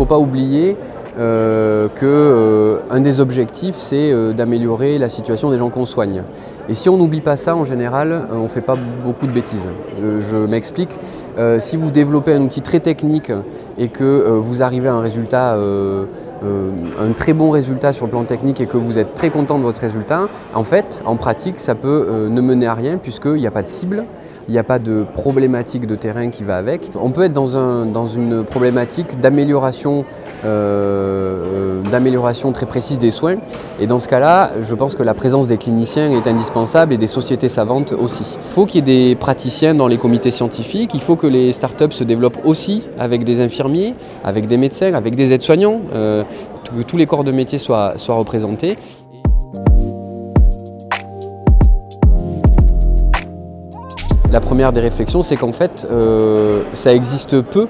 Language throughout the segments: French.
faut pas oublier qu'un des objectifs, c'est d'améliorer la situation des gens qu'on soigne. Et si on n'oublie pas ça, en général, on ne fait pas beaucoup de bêtises. Je m'explique. Si vous développez un outil très technique et que vous arrivez à un résultat, un très bon résultat sur le plan technique et que vous êtes très content de votre résultat, en fait, en pratique, ça peut ne mener à rien puisqu'il n'y a pas de cible, il n'y a pas de problématique de terrain qui va avec. On peut être dans une problématique d'amélioration très précise des soins. Et dans ce cas-là, je pense que la présence des cliniciens est indispensable et des sociétés savantes aussi. Il faut qu'il y ait des praticiens dans les comités scientifiques, il faut que les startups se développent aussi avec des infirmiers, avec des médecins, avec des aides-soignants, que tous les corps de métier soient représentés. La première des réflexions, c'est qu'en fait, ça existe peu.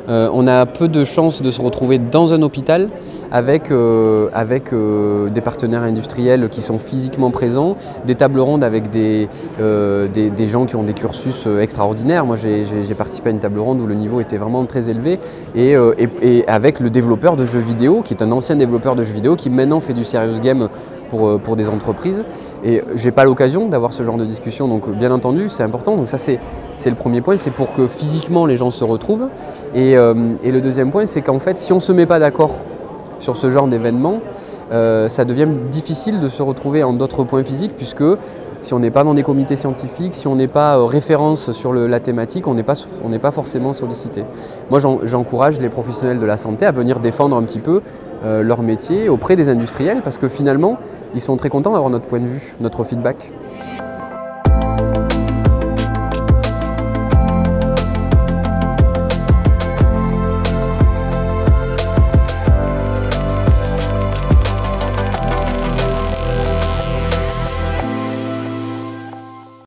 On a peu de chances de se retrouver dans un hôpital avec des partenaires industriels qui sont physiquement présents, des tables rondes avec des gens qui ont des cursus extraordinaires. Moi, j'ai participé à une table ronde où le niveau était vraiment très élevé et avec le développeur de jeux vidéo, qui est un ancien développeur de jeux vidéo, qui maintenant fait du serious game pour des entreprises. Et j'ai pas l'occasion d'avoir ce genre de discussion, donc bien entendu, c'est important. Donc ça, c'est le premier point, c'est pour que physiquement les gens se retrouvent. Et le deuxième point, c'est qu'en fait, si on ne se met pas d'accord sur ce genre d'événement, ça devient difficile de se retrouver en d'autres points physiques, puisque si on n'est pas dans des comités scientifiques, si on n'est pas référence sur la thématique, on n'est pas forcément sollicité. Moi, j'encourage les professionnels de la santé à venir défendre un petit peu leur métier auprès des industriels, parce que finalement, ils sont très contents d'avoir notre point de vue, notre feedback.